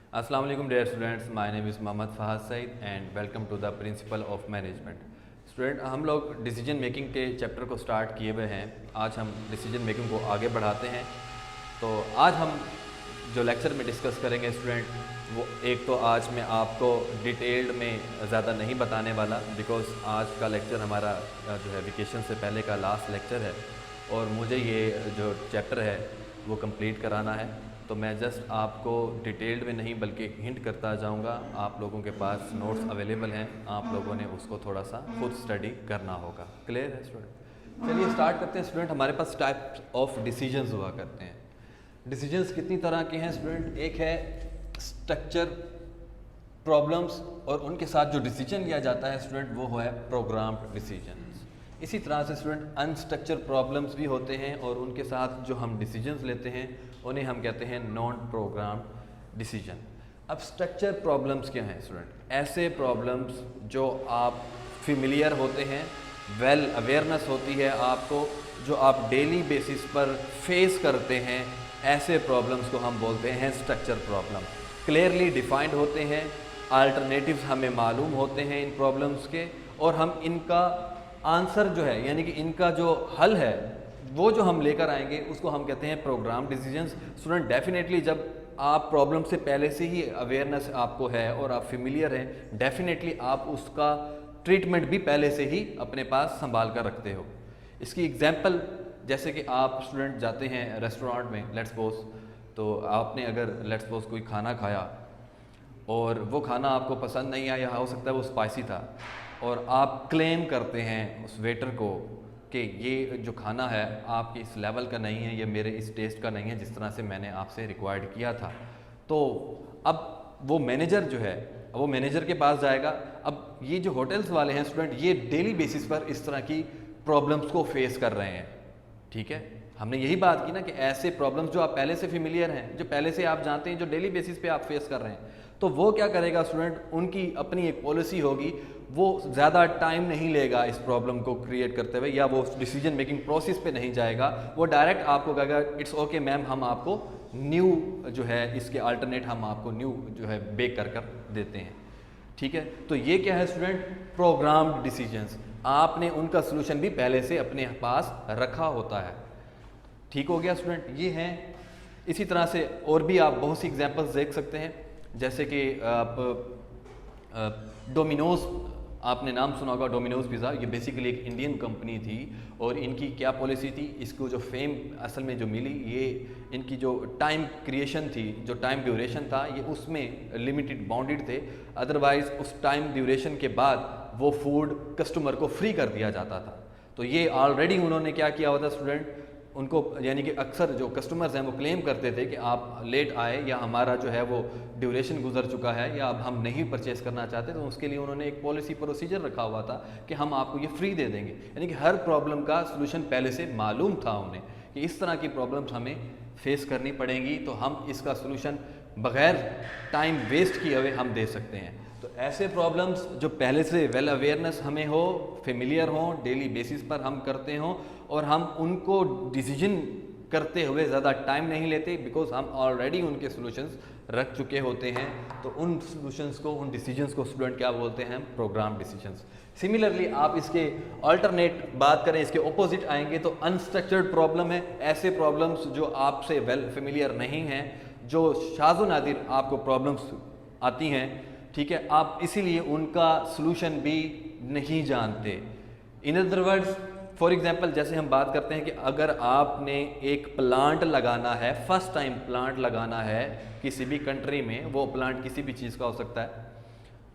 अस्सलाम वालेकुम dear students, my name is Mohammad Fahad Saeed and welcome to the principle of management. Student, हम लोग decision making के चैप्टर को स्टार्ट किए हुए हैं। आज हम डिसीजन मेकिंग को आगे बढ़ाते हैं। तो आज हम जो लेक्चर में डिस्कस करेंगे स्टूडेंट, वो एक तो आज मैं आपको डिटेल्ड में ज़्यादा नहीं बताने वाला, बिकॉज़ आज का लेक्चर हमारा जो है वेकेशन से पहले का लास्ट लेक्चर है और मुझे ये जो चैप्टर है वो कंप्लीट कराना है। तो मैं जस्ट आपको डिटेल्ड में नहीं बल्कि हिंट करता जाऊंगा। आप लोगों के पास नोट्स अवेलेबल हैं, आप लोगों ने उसको थोड़ा सा खुद स्टडी करना होगा। क्लियर है स्टूडेंट? चलिए स्टार्ट करते हैं स्टूडेंट। हमारे पास टाइप्स ऑफ डिसीजंस हुआ करते हैं। डिसीजंस कितनी तरह के हैं स्टूडेंट? एक है स्ट्रक्चर प्रॉब्लम्स और उनके साथ जो डिसीजन लिया जाता है स्टूडेंट वो है प्रोग्राम्ड डिसीजन। इसी तरह से स्टूडेंट अनस्ट्रक्चर प्रॉब्लम्स भी होते हैं और उनके साथ जो हम डिसीजंस लेते हैं उन्हें हम कहते हैं नॉन प्रोग्राम्ड डिसीजन। अब स्ट्रक्चर प्रॉब्लम्स क्या हैं स्टूडेंट? ऐसे प्रॉब्लम्स जो आप फेमिलियर होते हैं, वेल अवेयरनेस होती है आपको, जो आप डेली बेसिस पर फेस करते हैं, ऐसे प्रॉब्लम्स को हम बोलते हैं स्ट्रक्चर प्रॉब्लम। क्लियरली डिफाइंड होते हैं, अल्टरनेटिव्स हमें मालूम होते हैं इन प्रॉब्लम्स के, और हम इनका आंसर जो है यानी कि इनका जो हल है वो जो हम लेकर आएंगे उसको हम कहते हैं प्रोग्राम डिसीजंस। स्टूडेंट डेफिनेटली जब आप प्रॉब्लम से पहले से ही अवेयरनेस आपको है और आप फेमिलियर हैं, डेफिनेटली आप उसका ट्रीटमेंट भी पहले से ही अपने पास संभाल कर रखते हो। इसकी एग्जांपल जैसे कि आप स्टूडेंट जाते हैं रेस्टोरेंट में, लेट्स सपोज, तो आपने अगर लेट्स सपोज कोई खाना खाया और वो खाना आपको पसंद नहीं आया, हो सकता है वो स्पाइसी था, और आप क्लेम करते हैं उस वेटर को कि ये जो खाना है आपके इस लेवल का नहीं है, ये मेरे इस टेस्ट का नहीं है जिस तरह से मैंने आपसे रिक्वायर्ड किया था। तो अब वो मैनेजर जो है वो मैनेजर के पास जाएगा। अब ये जो होटल्स वाले हैं स्टूडेंट, ये डेली बेसिस पर इस तरह की प्रॉब्लम्स को फेस कर रहे हैं। ठीक है, हमने यही बात की ना कि ऐसे प्रॉब्लम्स जो आप पहले से फेमिलियर हैं, जो पहले से आप जानते हैं, जो डेली बेसिस पे आप फेस कर रहे हैं, तो वो क्या करेगा स्टूडेंट, उनकी अपनी एक पॉलिसी होगी, वो ज़्यादा टाइम नहीं लेगा इस प्रॉब्लम को क्रिएट करते हुए, या वो डिसीजन मेकिंग प्रोसेस पे नहीं जाएगा, वो डायरेक्ट आपको कहेगा इट्स ओके मैम, हम आपको न्यू जो है इसके अल्टरनेट हम आपको न्यू जो है बेक कर देते हैं। ठीक है, तो ये क्या है स्टूडेंट? Programmed decisions. आपने उनका सोल्यूशन भी पहले से अपने पास रखा होता है। ठीक हो गया स्टूडेंट? ये हैं। इसी तरह से और भी आप बहुत सी एग्जांपल्स देख सकते हैं, जैसे कि आप डोमिनोज, आपने नाम सुना होगा डोमिनोज पिज़्ज़ा। ये बेसिकली एक इंडियन कंपनी थी और इनकी क्या पॉलिसी थी, इसको जो फेम असल में जो मिली, ये इनकी जो टाइम क्रिएशन थी, जो टाइम ड्यूरेशन था, ये उसमें लिमिटेड बाउंडेड थे। अदरवाइज़ उस टाइम ड्यूरेशन के बाद वो फूड कस्टमर को फ्री कर दिया जाता था। तो ये ऑलरेडी उन्होंने क्या किया हुआ था स्टूडेंट, उनको यानी कि अक्सर जो कस्टमर्स हैं वो क्लेम करते थे कि आप लेट आए या हमारा जो है वो ड्यूरेशन गुजर चुका है या अब हम नहीं परचेस करना चाहते, तो उसके लिए उन्होंने एक पॉलिसी प्रोसीजर रखा हुआ था कि हम आपको ये फ्री दे देंगे। यानी कि हर प्रॉब्लम का सलूशन पहले से मालूम था उन्हें कि इस तरह की प्रॉब्लम्स हमें फेस करनी पड़ेंगी, तो हम इसका सलूशन बग़ैर टाइम वेस्ट किए हुए हम दे सकते हैं। तो ऐसे प्रॉब्लम्स जो पहले से वेल अवेयरनेस हमें हो, फेमिलियर हो, डेली बेसिस पर हम करते हों, और हम उनको डिसीजन करते हुए ज़्यादा टाइम नहीं लेते, बिकॉज हम ऑलरेडी उनके सॉल्यूशंस रख चुके होते हैं। तो उन सॉल्यूशंस को, उन डिसीजंस को स्टूडेंट क्या बोलते हैं? Programme decisions. सिमिलरली आप इसके अल्टरनेट बात करें, इसके ऑपोजिट आएंगे तो अनस्ट्रक्चर्ड प्रॉब्लम है। ऐसे प्रॉब्लम्स जो आपसे वेल फेमिलियर नहीं हैं, जो शाज़ो नादिर आपको प्रॉब्लम्स आती हैं, ठीक है, आप इसीलिए उनका सलूशन भी नहीं जानते। In other words, for example जैसे हम बात करते हैं कि अगर आपने एक प्लांट लगाना है, फर्स्ट टाइम प्लांट लगाना है किसी भी कंट्री में, वो प्लांट किसी भी चीज़ का हो सकता है,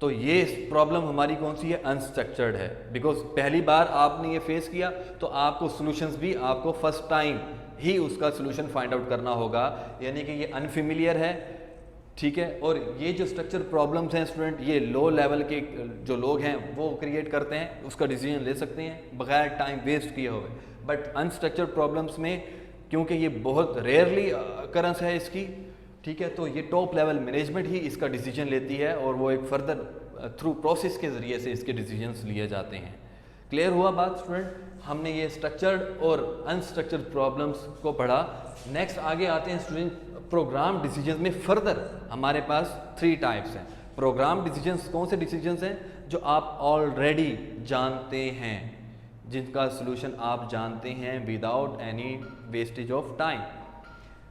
तो ये प्रॉब्लम हमारी कौन सी है? अनस्ट्रक्चर्ड है। बिकॉज पहली बार आपने ये फेस किया, तो आपको सॉल्यूशंस भी आपको फर्स्ट टाइम ही उसका सॉल्यूशन फाइंड आउट करना होगा, यानी कि ये अनफेमिलियर है। ठीक है, और ये जो स्ट्रक्चर प्रॉब्लम्स हैं स्टूडेंट, ये लो लेवल के जो लोग हैं वो क्रिएट करते हैं, उसका डिसीजन ले सकते हैं बगैर टाइम वेस्ट किए हुए। बट अनस्ट्रक्चर्ड प्रॉब्लम्स में क्योंकि ये बहुत रेयरली अकरेंस है इसकी, ठीक है, तो ये टॉप लेवल मैनेजमेंट ही इसका डिसीजन लेती है और वो एक फर्दर थ्रू प्रोसेस के ज़रिए से इसके डिसीजंस लिए जाते हैं। क्लियर हुआ बात स्टूडेंट? हमने ये स्ट्रक्चर्ड और अनस्ट्रक्चर्ड प्रॉब्लम्स को पढ़ा। नेक्स्ट आगे आते हैं स्टूडेंट प्रोग्राम डिसीजंस में फर्दर हमारे पास 3 टाइप्स हैं। प्रोग्राम डिसीजंस कौन से डिसीजंस हैं? जो आप ऑलरेडी जानते हैं, जिनका सोल्यूशन आप जानते हैं without any wastage of time.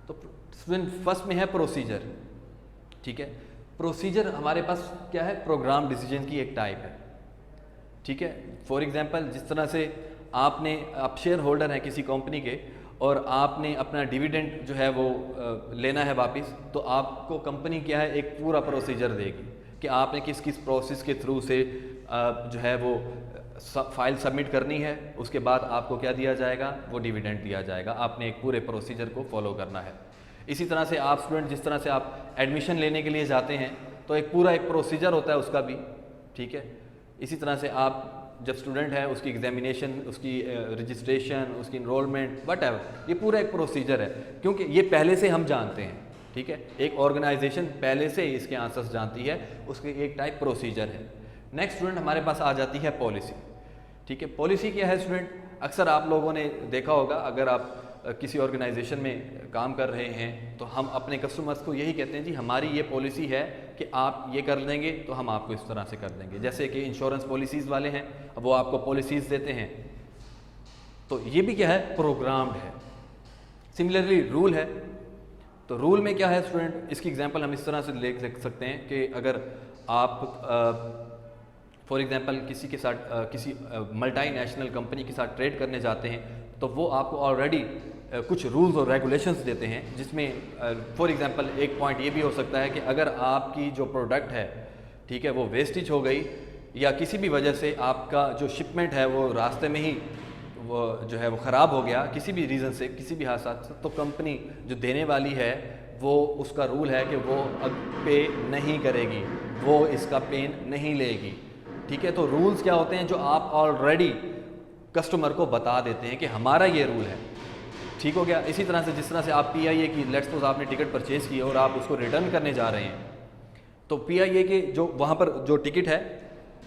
तो स्टूडेंट फर्स्ट में है प्रोसीजर, ठीक है। प्रोसीजर हमारे पास क्या है? प्रोग्राम डिसीजन की एक टाइप है, ठीक है। फॉर एग्जांपल, जिस तरह से आप शेयर होल्डर हैं किसी कंपनी के और आपने अपना डिविडेंड जो है वो लेना है वापस, तो आपको कंपनी क्या है एक पूरा प्रोसीजर देगी कि आपने किस किस प्रोसेस के थ्रू से जो है वो फाइल सबमिट करनी है, उसके बाद आपको क्या दिया जाएगा? वो डिविडेंड दिया जाएगा। आपने एक पूरे प्रोसीजर को फॉलो करना है। इसी तरह से आप स्टूडेंट जिस तरह से आप एडमिशन लेने के लिए जाते हैं तो एक पूरा एक प्रोसीजर होता है उसका भी, ठीक है। इसी तरह से आप जब स्टूडेंट है उसकी एग्जामिनेशन, उसकी रजिस्ट्रेशन, उसकी इनरोलमेंट, वट एवर, ये पूरा एक प्रोसीजर है, क्योंकि ये पहले से हम जानते हैं, ठीक है। एक ऑर्गेनाइजेशन पहले से ही इसके आंसर्स जानती है, उसकी एक टाइप प्रोसीजर है। नेक्स्ट स्टूडेंट हमारे पास आ जाती है पॉलिसी, ठीक है। पॉलिसी क्या है स्टूडेंट? अक्सर आप लोगों ने देखा होगा, अगर आप किसी ऑर्गेनाइजेशन में काम कर रहे हैं तो हम अपने कस्टमर्स को यही कहते हैं जी हमारी ये पॉलिसी है कि आप ये कर लेंगे तो हम आपको इस तरह से कर देंगे। जैसे कि इंश्योरेंस पॉलिसीज़ वाले हैं, वो आपको पॉलिसीज़ देते हैं, तो ये भी क्या है? प्रोग्राम्ड है। सिमिलरली रूल है, तो रूल में क्या है स्टूडेंट? इसकी एग्जांपल हम इस तरह से ले सकते हैं कि अगर आप फॉर एग्जांपल किसी के साथ किसी मल्टीनेशनल कंपनी के साथ ट्रेड करने जाते हैं तो वो आपको ऑलरेडी कुछ रूल्स और रेगुलेशंस देते हैं, जिसमें फॉर एग्जांपल एक पॉइंट ये भी हो सकता है कि अगर आपकी जो प्रोडक्ट है, ठीक है, वो वेस्टेज हो गई या किसी भी वजह से आपका जो शिपमेंट है वो रास्ते में ही वो जो है वो ख़राब हो गया किसी भी रीज़न से, किसी भी हादसा से, तो कंपनी जो देने वाली है वो उसका रूल है कि वो अब पे नहीं करेगी, वो इसका पेन नहीं लेगी, ठीक है। तो रूल्स क्या होते हैं? जो आप ऑलरेडी कस्टमर को बता देते हैं कि हमारा ये रूल है, ठीक हो गया। इसी तरह से जिस तरह से आप PIA की, लेट्स सपोज आपने टिकट परचेज़ की और आप उसको रिटर्न करने जा रहे हैं, तो PIA के जो वहाँ पर जो टिकट है,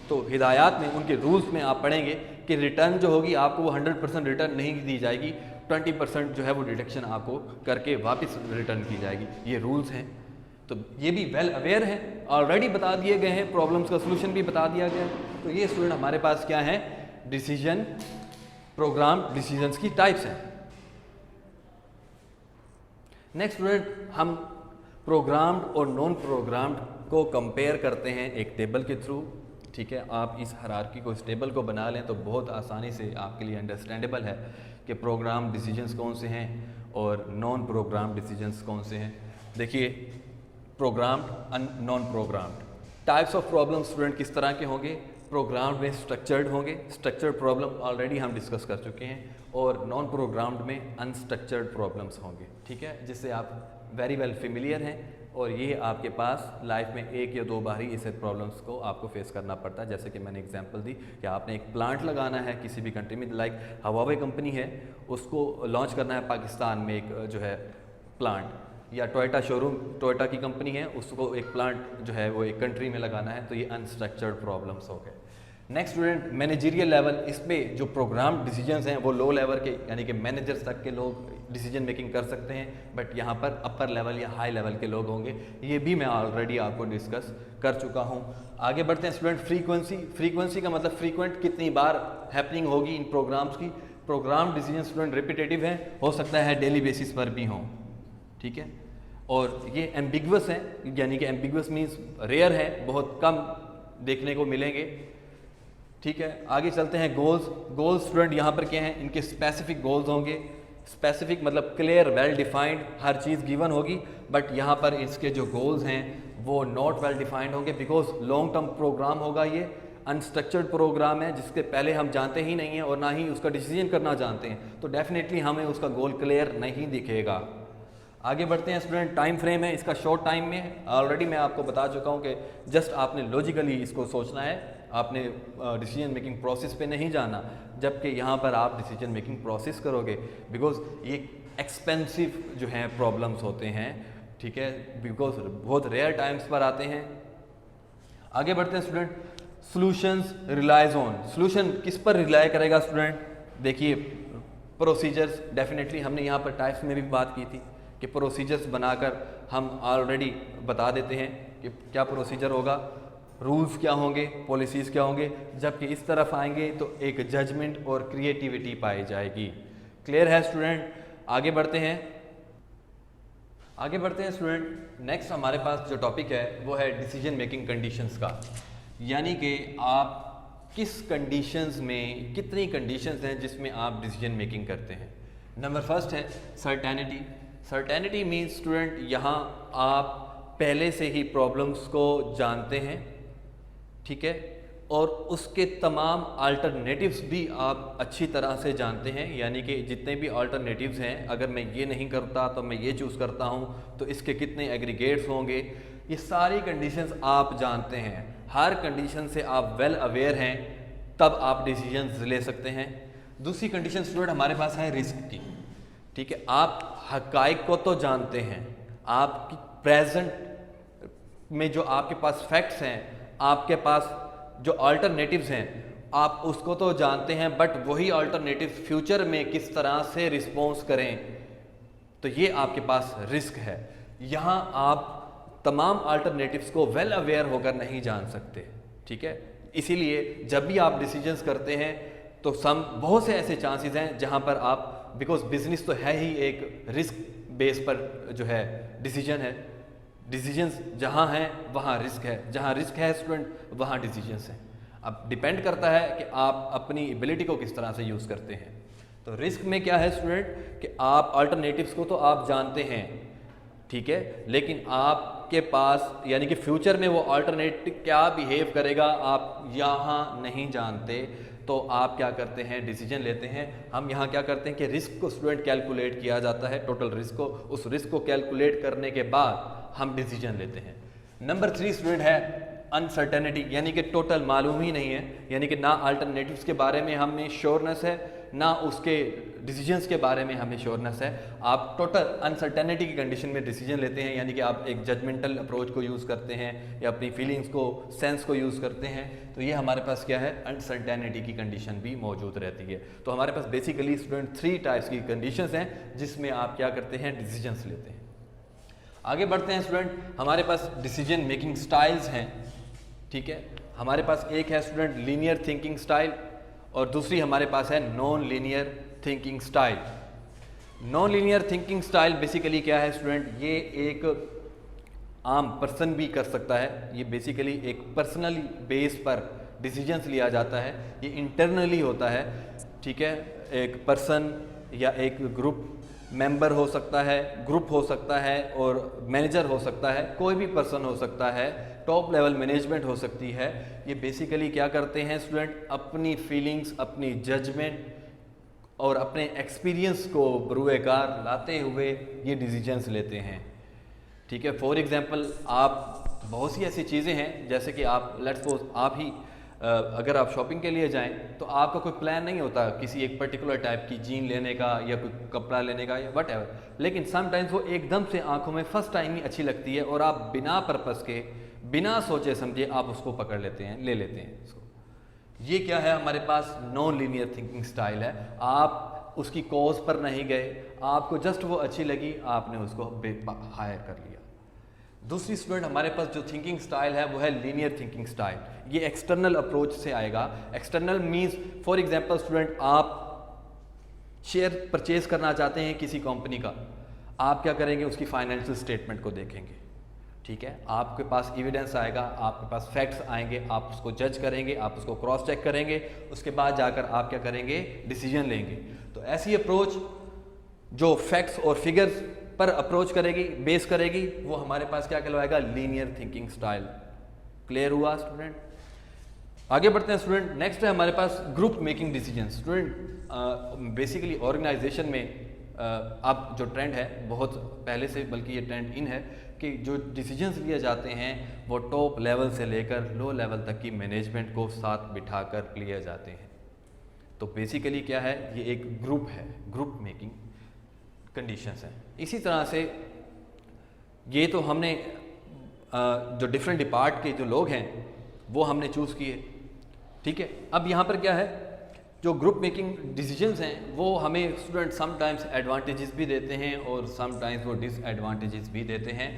तो हिदायत में उनके रूल्स में आप पढ़ेंगे कि रिटर्न जो होगी आपको वो 100% रिटर्न नहीं दी जाएगी, 20% जो है वो डिडक्शन आपको करके वापस रिटर्न की जाएगी। ये रूल्स हैं, तो ये भी वेल अवेयर हैं, ऑलरेडी बता दिए गए हैं, प्रॉब्लम्स का सोल्यूशन भी बता दिया गया है। तो ये स्टूडेंट हमारे पास क्या है? डिसीजन, प्रोग्राम डिसीजंस की टाइप्स हैं। नेक्स्ट स्टूडेंट हम प्रोग्राम्ड और नॉन प्रोग्राम्ड को कंपेयर करते हैं एक टेबल के थ्रू, ठीक है। आप इस हायरार्की को, इस टेबल को बना लें तो बहुत आसानी से आपके लिए अंडरस्टैंडेबल है कि प्रोग्राम डिसीजंस कौन से हैं और नॉन प्रोग्राम डिसीजंस कौन से हैं। देखिए, programmed and non programmed types of problem student किस तरह के होंगे? प्रोग्राम्ड में स्ट्रक्चर्ड होंगे, स्ट्रक्चर्ड प्रॉब्लम ऑलरेडी हम डिस्कस कर चुके हैं, और नॉन प्रोग्राम्ड में अनस्ट्रक्चर्ड प्रॉब्लम्स होंगे, ठीक है, जिससे आप वेरी वेल फेमिलियर हैं, और ये आपके पास लाइफ में एक या दो बार ही इस प्रॉब्लम्स को आपको फेस करना पड़ता है। जैसे कि मैंने एग्जांपल दी कि आपने एक प्लांट लगाना है किसी भी कंट्री में, लाइक हवावे कंपनी है, उसको लॉन्च करना है पाकिस्तान में एक जो है प्लांट, या टोयोटा शोरूम, टोयोटा की कंपनी है, उसको एक प्लांट जो है वो एक कंट्री में लगाना है, तो ये अनस्ट्रक्चर्ड प्रॉब्लम्स हो गए। नेक्स्ट स्टूडेंट मैनेजरियल लेवल, इसमें जो प्रोग्राम डिसीजंस हैं वो लो लेवल के यानी कि मैनेजर्स तक के लोग डिसीजन मेकिंग कर सकते हैं, बट यहाँ पर अपर लेवल या हाई लेवल के लोग होंगे, ये भी मैं ऑलरेडी आपको डिस्कस कर चुका हूँ। आगे बढ़ते हैं स्टूडेंट, फ्रीक्वेंसी का मतलब फ्रीक्वेंट कितनी बार हैपनिंग होगी इन प्रोग्राम्स की। प्रोग्राम डिसीजन स्टूडेंट रिपीटेटिव है, हो सकता है डेली बेसिस पर भी हों, ठीक है, और ये एम्बिगुअस है, यानी कि एम्बिगुअस मीन्स रेयर है, बहुत कम देखने को मिलेंगे, ठीक है। आगे चलते हैं गोल्स स्टूडेंट यहाँ पर क्या हैं, इनके स्पेसिफिक गोल्स होंगे। स्पेसिफिक मतलब क्लियर, वेल डिफाइंड, हर चीज़ गिवन होगी, बट यहाँ पर इसके जो गोल्स हैं वो नॉट वेल डिफाइंड होंगे, बिकॉज लॉन्ग टर्म प्रोग्राम होगा, ये अनस्ट्रक्चर्ड प्रोग्राम है जिसके पहले हम जानते ही नहीं हैं और ना ही उसका डिसीजन करना जानते हैं, तो डेफिनेटली हमें उसका गोल क्लियर नहीं दिखेगा। आगे बढ़ते हैं स्टूडेंट, टाइम फ्रेम है इसका शॉर्ट टाइम में, ऑलरेडी मैं आपको बता चुका हूँ कि जस्ट आपने लॉजिकली इसको सोचना है, आपने डिसीजन मेकिंग प्रोसेस पे नहीं जाना, जबकि यहाँ पर आप डिसीजन मेकिंग प्रोसेस करोगे, बिकॉज ये एक्सपेंसिव जो हैं प्रॉब्लम्स होते हैं, ठीक है, बिकॉज बहुत रेयर टाइम्स पर आते हैं। आगे बढ़ते हैं student, solutions relies on, solution किस पर रिलाई करेगा स्टूडेंट? देखिए, प्रोसीजर्स, डेफिनेटली हमने यहाँ पर टाइप्स में भी बात की थी कि प्रोसीजर्स बनाकर हम ऑलरेडी बता देते हैं कि क्या प्रोसीजर होगा, रूल्स क्या होंगे, पॉलिसीज़ क्या होंगे, जबकि इस तरफ आएंगे तो एक जजमेंट और क्रिएटिविटी पाई जाएगी। क्लियर है स्टूडेंट? आगे बढ़ते हैं स्टूडेंट। नेक्स्ट हमारे पास जो टॉपिक है वो है डिसीजन मेकिंग कंडीशंस का, यानी कि आप किस कंडीशंस में, कितनी कंडीशंस हैं जिसमें आप डिसीजन मेकिंग करते हैं। नंबर फर्स्ट है सर्टेनिटी। सर्टेनिटी मीन्स स्टूडेंट यहाँ आप पहले से ही प्रॉब्लम्स को जानते हैं, ठीक है, और उसके तमाम अल्टरनेटिव्स भी आप अच्छी तरह से जानते हैं, यानी कि जितने भी अल्टरनेटिव्स हैं, अगर मैं ये नहीं करता तो मैं ये चूज़ करता हूँ तो इसके कितने एग्रीगेट्स होंगे, ये सारी कंडीशंस आप जानते हैं। हर कंडीशन से आप वेल अवेयर हैं, तब आप डिसीजंस ले सकते हैं। दूसरी कंडीशन स्टूडेंट हमारे पास है रिस्क की, ठीक है। आप हकाइक को तो जानते हैं, आपकी प्रेजेंट में जो आपके पास फैक्ट्स हैं, आपके पास जो अल्टरनेटिव्स हैं, आप उसको तो जानते हैं, बट वही अल्टरनेटिव फ्यूचर में किस तरह से रिस्पॉन्स करें, तो ये आपके पास रिस्क है। यहाँ आप तमाम अल्टरनेटिव्स को वेल अवेयर होकर नहीं जान सकते, ठीक है। इसीलिए जब भी आप डिसीजंस करते हैं तो बहुत से ऐसे चांसेस हैं जहाँ पर आप, बिकॉज बिजनेस तो है ही एक रिस्क बेस पर जो है डिसीजन है, डिसीजंस जहाँ हैं वहाँ रिस्क है, जहाँ रिस्क है स्टूडेंट वहाँ डिसीजंस हैं। अब डिपेंड करता है कि आप अपनी एबिलिटी को किस तरह से यूज़ करते हैं। तो रिस्क में क्या है स्टूडेंट कि आप अल्टरनेटिव्स को तो आप जानते हैं, ठीक है, लेकिन आपके पास यानी कि फ्यूचर में वो अल्टरनेटिव क्या बिहेव करेगा आप यहाँ नहीं जानते, तो आप क्या करते हैं, डिसीजन लेते हैं। हम यहाँ क्या करते हैं कि रिस्क को स्टूडेंट कैलकुलेट किया जाता है, टोटल रिस्क को, उस रिस्क को कैलकुलेट करने के बाद हम डिसीजन लेते हैं। नंबर 3 स्टूडेंट है अनसर्टेनिटी, यानी कि टोटल मालूम ही नहीं है, यानी कि ना अल्टरनेटिव्स के बारे में हमें श्योरनेस है, ना उसके डिसीजंस के बारे में हमें श्योरनेस है। आप टोटल अनसर्टेनिटी की कंडीशन में डिसीजन लेते हैं, यानी कि आप एक जजमेंटल अप्रोच को यूज़ करते हैं या अपनी फीलिंग्स को, सेंस को यूज़ करते हैं। तो ये हमारे पास क्या है, अनसर्टेनिटी की कंडीशन भी मौजूद रहती है। तो हमारे पास बेसिकली स्टूडेंट 3 टाइप्स की कंडीशंस हैं जिसमें आप क्या करते हैं, डिसीजंस लेते हैं। आगे बढ़ते हैं स्टूडेंट, हमारे पास डिसीजन मेकिंग स्टाइल्स हैं, ठीक है। हमारे पास एक है स्टूडेंट लीनियर थिंकिंग स्टाइल और दूसरी हमारे पास है non linear thinking style. Non linear thinking style basically क्या है स्टूडेंट, ये एक आम पर्सन भी कर सकता है, ये बेसिकली एक पर्सनली बेस पर डिसीजंस लिया जाता है, ये इंटरनली होता है, ठीक है। एक पर्सन या एक ग्रुप मेंबर हो सकता है, ग्रुप हो सकता है और मैनेजर हो सकता है, कोई भी पर्सन हो सकता है, टॉप लेवल मैनेजमेंट हो सकती है। ये बेसिकली क्या करते हैं स्टूडेंट, अपनी फीलिंग्स, अपनी जजमेंट और अपने एक्सपीरियंस को बरूएकार लाते हुए ये डिसीजंस लेते हैं, ठीक है। फॉर एग्जांपल आप बहुत सी ऐसी चीज़ें हैं, जैसे कि आप लेट्स सपोज आप ही अगर आप शॉपिंग के लिए जाएं तो आपका कोई प्लान नहीं होता किसी एक पर्टिकुलर टाइप की जीन लेने का या कोई कपड़ा लेने का या वट एवर, लेकिन समटाइम्स वो एकदम से आंखों में फर्स्ट टाइम ही अच्छी लगती है और आप बिना पर्पस के, बिना सोचे समझे आप उसको पकड़ लेते हैं, ले लेते हैं उसको। ये क्या है, हमारे पास नॉन लीनियर थिंकिंग स्टाइल है। आप उसकी कॉज पर नहीं गए, आपको जस्ट वो अच्छी लगी, आपने उसको हायर कर लिया। दूसरी स्टूडेंट हमारे पास जो थिंकिंग स्टाइल है वो है लीनियर थिंकिंग स्टाइल। ये एक्सटर्नल अप्रोच से आएगा। External means for example student, आप शेयर परचेज करना चाहते हैं किसी कंपनी का, आप क्या करेंगे, उसकी फाइनेंशियल स्टेटमेंट को देखेंगे, ठीक है। आपके पास एविडेंस आएगा, आपके पास फैक्ट्स आएंगे, आप उसको जज करेंगे, आप उसको क्रॉस चेक करेंगे, उसके बाद जाकर आप क्या करेंगे, डिसीजन लेंगे। तो ऐसी अप्रोच जो फैक्ट्स और फिगर्स पर अप्रोच करेगी, बेस करेगी, वो हमारे पास क्या कहलाएगा, लीनियर थिंकिंग स्टाइल। क्लियर हुआ स्टूडेंट? आगे बढ़ते हैं स्टूडेंट। नेक्स्ट है हमारे पास group making decision. Student basically organization में अब जो ट्रेंड है, बहुत पहले से बल्कि ये ट्रेंड इन है कि जो डिसीजंस लिए जाते हैं वो टॉप लेवल से लेकर लो लेवल तक की मैनेजमेंट को साथ बिठाकर लिए जाते हैं। तो बेसिकली क्या है, ये एक ग्रुप है, ग्रुप मेकिंग कंडीशंस हैं। इसी तरह से ये तो हमने जो डिफरेंट डिपार्ट के जो लोग हैं वो हमने चूज़ किए, ठीक है। अब यहाँ पर क्या है, जो ग्रुप मेकिंग डिसीजंस हैं वो हमें स्टूडेंट समटाइम्स एडवांटेजेस भी देते हैं और समटाइम्स वो डिसएडवांटेजेस भी देते हैं।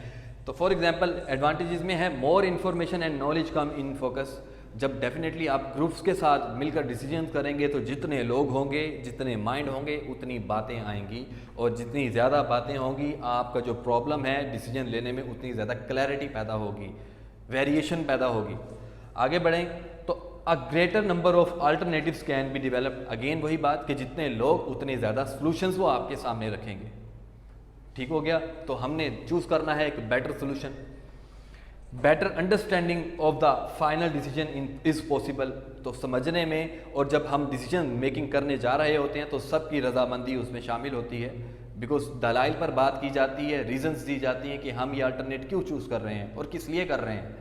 तो फॉर एग्जांपल एडवांटेजेस में है more information and knowledge come in focus. जब डेफिनेटली आप ग्रुप्स के साथ मिलकर डिसीजन करेंगे तो जितने लोग होंगे, जितने माइंड होंगे, उतनी बातें आएंगी और जितनी ज़्यादा बातें होंगी आपका जो प्रॉब्लम है डिसीजन लेने में उतनी ज़्यादा क्लैरिटी पैदा होगी, वेरिएशन पैदा होगी। आगे बढ़ें तो a greater number of alternatives can be developed. Again वही बात कि जितने लोग उतने ज़्यादा सॉल्यूशंस वो आपके सामने रखेंगे। ठीक हो गया। तो हमने चूज़ करना है एक better solution. Better understanding of the final decision is possible. तो समझने में और जब हम डिसीजन मेकिंग करने जा रहे होते हैं तो सबकी रजामंदी उसमें शामिल होती है। बिकॉज दलाइल पर बात की जाती है, रीजंस दी जाती हैं कि हम ये अल्टरनेट क्यों चूज़ कर रहे हैं और किस लिए कर रहे हैं,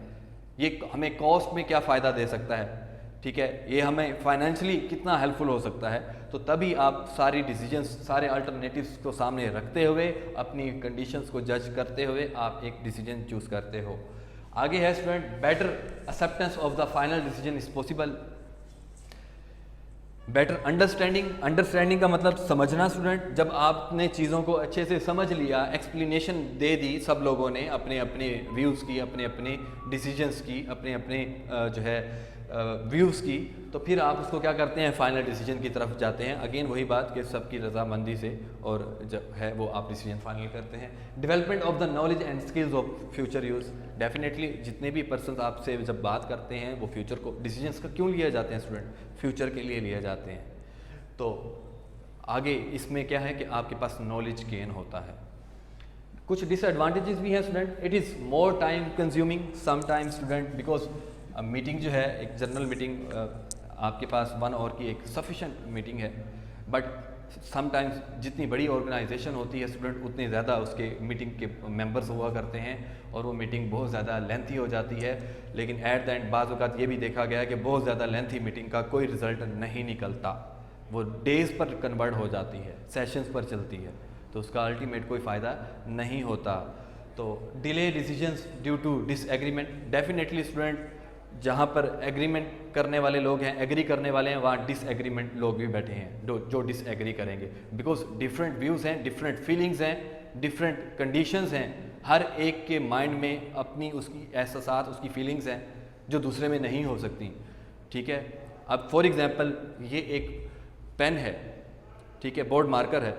ये हमें कॉस्ट में क्या फ़ायदा दे सकता है, ठीक है, ये हमें फाइनेंशियली कितना हेल्पफुल हो सकता है। तो तभी आप सारी डिसीजंस, सारे अल्टरनेटिव्स को सामने रखते हुए, अपनी कंडीशंस को जज करते हुए आप एक डिसीजन चूज़ करते हो। आगे है student, better acceptance of the final decision is possible. Better understanding का मतलब समझना। स्टूडेंट जब आपने चीज़ों को अच्छे से समझ लिया, एक्सप्लेनेशन दे दी सब लोगों ने अपने अपने व्यूज़ की, अपने अपने डिसीजंस की, अपने अपने जो है व्यूज़ की, तो फिर आप उसको क्या करते हैं, फाइनल डिसीजन की तरफ जाते हैं। अगेन वही बात कि सबकी रजामंदी से और जब है वो आप डिसीजन फाइनल करते हैं। Development of the knowledge and skills of future use. Definitely जितने भी पर्सन आपसे जब बात करते हैं वो फ्यूचर को, डिसीजंस का क्यों लिए जाते हैं स्टूडेंट, फ्यूचर के लिए लिए जाते हैं। तो आगे इसमें क्या है कि आपके पास नॉलेज गेन होता है। कुछ डिसएडवांटेजेस भी हैं student. It is more time consuming sometimes student, because meeting जो है एक जनरल मीटिंग आपके पास 1 आवर की एक सफिशेंट मीटिंग है, बट समटाइम्स जितनी बड़ी ऑर्गेनाइजेशन होती है स्टूडेंट उतने ज़्यादा उसके मीटिंग के मेंबर्स हुआ करते हैं और वो मीटिंग बहुत ज़्यादा लेंथी हो जाती है। लेकिन एट द एंड बाज़ औक़ात ये भी देखा गया है कि बहुत ज़्यादा लेंथी मीटिंग का कोई रिज़ल्ट नहीं निकलता, वो डेज़ पर कन्वर्ट हो जाती है, सेशंस पर चलती है, तो उसका अल्टीमेट कोई फ़ायदा नहीं होता। तो delay decisions due to disagreement. Definitely student जहाँ पर एग्रीमेंट करने वाले लोग हैं, एग्री करने वाले हैं, वहाँ डिसएग्रीमेंट लोग भी बैठे हैं जो डिसएग्री करेंगे। बिकॉज डिफरेंट व्यूज़ हैं, डिफरेंट फीलिंग्स हैं, डिफरेंट कंडीशंस हैं, हर एक के माइंड में अपनी उसकी एहसासात, उसकी फीलिंग्स हैं जो दूसरे में नहीं हो सकती, ठीक है। अब फॉर एग्जांपल ये एक पेन है, ठीक है, बोर्ड मार्कर है,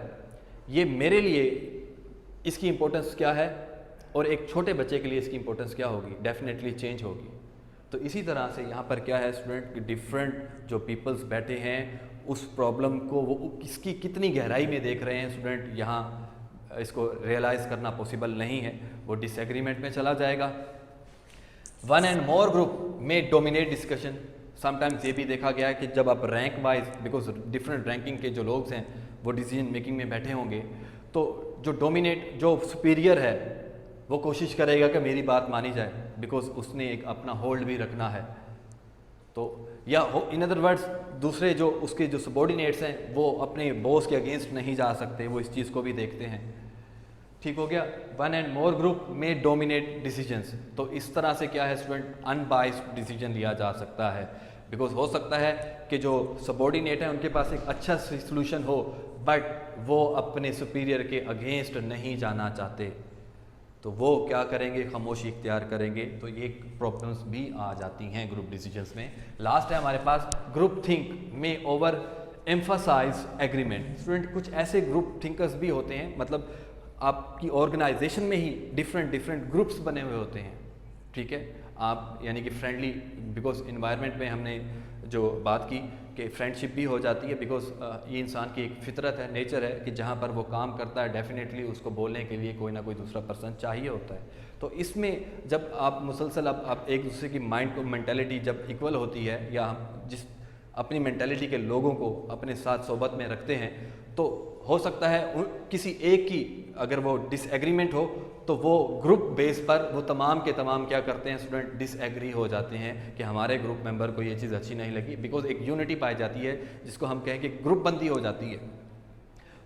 ये मेरे लिए इसकी इम्पोर्टेंस क्या है और एक छोटे बच्चे के लिए इसकी इम्पोर्टेंस क्या होगी, डेफिनेटली चेंज होगी। तो इसी तरह से यहाँ पर क्या है स्टूडेंट कि डिफरेंट जो पीपल्स बैठे हैं उस प्रॉब्लम को वो किसकी कितनी गहराई में देख रहे हैं स्टूडेंट, यहाँ इसको रियलाइज़ करना पॉसिबल नहीं है, वो डिसएग्रीमेंट में चला जाएगा। 1 and more ग्रुप में डोमिनेट डिस्कशन। समटाइम्स ये भी देखा गया है कि जब आप rank wise, because different ranking के जो लोग हैं वो डिसीजन मेकिंग में बैठे होंगे, तो जो डोमिनेट, जो सुपीरियर है वो कोशिश करेगा कि मेरी बात मानी जाए, बिकॉज उसने एक अपना होल्ड भी रखना है। तो या इन अदर वर्ड्स दूसरे जो उसके जो सबॉर्डिनेट्स हैं वो अपने बॉस के अगेंस्ट नहीं जा सकते, वो इस चीज़ को भी देखते हैं, ठीक हो गया। 1 and more ग्रुप में डोमिनेट डिसीजंस। तो इस तरह से क्या है स्टूडेंट, अनबाइस्ड डिसीजन लिया जा सकता है, बिकॉज हो सकता है कि जो सबॉर्डिनेट है उनके पास एक अच्छा सोल्यूशन हो बट वो अपने सुपीरियर के अगेंस्ट नहीं जाना चाहते, तो वो क्या करेंगे, खामोशी इख्तियार करेंगे। तो ये प्रॉब्लम्स भी आ जाती हैं ग्रुप डिसीजंस में। लास्ट है हमारे पास ग्रुप थिंक में ओवर एम्फसाइज एग्रीमेंट। स्टूडेंट कुछ ऐसे ग्रुप थिंकर्स भी होते हैं, मतलब आपकी ऑर्गेनाइजेशन में ही डिफरेंट ग्रुप्स बने हुए होते हैं, ठीक है। आप यानी कि फ्रेंडली, बिकॉज इन्वायरमेंट में हमने जो बात की कि फ्रेंडशिप भी हो जाती है, बिकॉज ये इंसान की एक फितरत है, नेचर है कि जहाँ पर वो काम करता है डेफिनेटली उसको बोलने के लिए कोई ना कोई दूसरा पर्सन चाहिए होता है। तो इसमें जब आप मुसलसल आप एक दूसरे की माइंड को मेंटालिटी जब इक्वल होती है, या हम जिस अपनी मेंटालिटी के लोगों को अपने साथ सोबत में रखते हैं, तो हो सकता है किसी एक की अगर वो डिसएग्रीमेंट हो तो वो ग्रुप बेस पर वो तमाम के तमाम क्या करते हैं स्टूडेंट, डिसएग्री हो जाते हैं कि हमारे ग्रुप मेंबर को ये चीज़ अच्छी नहीं लगी, बिकॉज एक यूनिटी पाई जाती है जिसको हम कहें कि ग्रुप बंदी हो जाती है।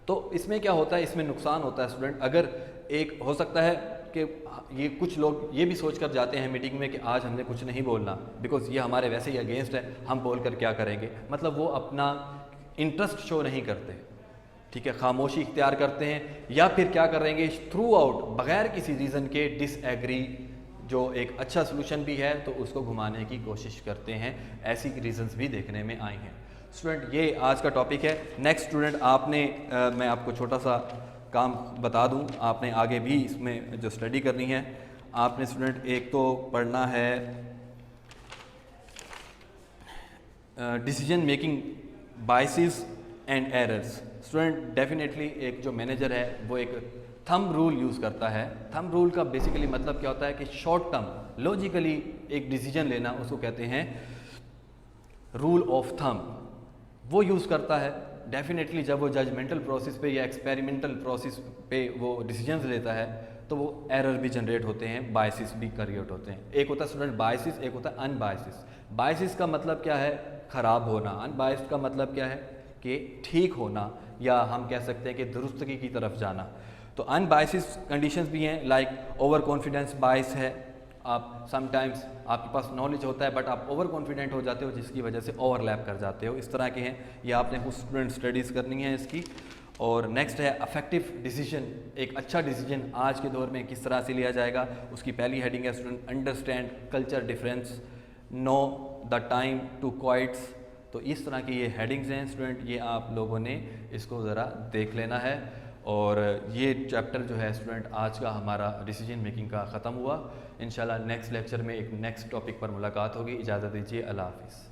तो इसमें क्या होता है, इसमें नुकसान होता है स्टूडेंट। अगर एक हो सकता है कि ये कुछ लोग ये भी सोच कर जाते हैं मीटिंग में कि आज हमने कुछ नहीं बोलना, बिकॉज ये हमारे वैसे ही अगेंस्ट है, हम बोल कर क्या करेंगे, मतलब वो अपना इंटरेस्ट शो नहीं करते, ठीक है, खामोशी इख्तियार करते हैं, या फिर क्या करेंगे, थ्रू आउट बगैर किसी रीज़न के डिसएग्री, जो एक अच्छा सोल्यूशन भी है तो उसको घुमाने की कोशिश करते हैं। ऐसी रीजंस भी देखने में आई हैं। स्टूडेंट ये आज का टॉपिक है। नेक्स्ट स्टूडेंट आपने मैं आपको छोटा सा काम बता दूं, आपने आगे भी इसमें जो स्टडी करनी है, आपने स्टूडेंट एक तो पढ़ना है decision making biases and errors. Student definitely एक जो मैनेजर है वो एक थंब रूल यूज़ करता है। थंब रूल का बेसिकली मतलब क्या होता है कि शॉर्ट टर्म लॉजिकली एक डिसीजन लेना, उसको कहते हैं रूल ऑफ थंब, वो यूज़ करता है। डेफिनेटली जब वो जजमेंटल प्रोसेस पे या एक्सपेरिमेंटल प्रोसेस पे वो डिसीजंस लेता है तो वो एरर भी जनरेट होते हैं, बायसिस भी क्रिएट होते हैं। एक होता है स्टूडेंट बायसिस, एक होता है अनबायसिस। बायसिस का मतलब क्या है, ख़राब होना। अनबायस्ड का मतलब क्या है कि ठीक होना, या हम कह सकते हैं कि दुरुस्तगी की तरफ जाना। तो अनबायसिस कंडीशंस भी हैं, लाइक ओवर कॉन्फिडेंस बायस है। आप समटाइम्स आपके पास नॉलेज होता है बट आप ओवर कॉन्फिडेंट हो जाते हो, जिसकी वजह से ओवरलैप कर जाते हो, इस तरह के हैं। ये आपने कुछ स्टूडेंट स्टडीज़ करनी है इसकी। और नेक्स्ट है अफेक्टिव डिसीजन। एक अच्छा डिसीजन आज के दौर में किस तरह से लिया जाएगा, उसकी पहली हेडिंग है student understand culture difference, know the time to quits. तो इस तरह की ये हेडिंग्स हैं स्टूडेंट, ये आप लोगों ने इसको ज़रा देख लेना है। और ये चैप्टर जो है स्टूडेंट आज का हमारा डिसीजन मेकिंग का ख़त्म हुआ। इंशाल्लाह नेक्स्ट लेक्चर में एक नेक्स्ट टॉपिक पर मुलाकात होगी। इजाज़त दीजिए, अल्लाह हाफ़िज़।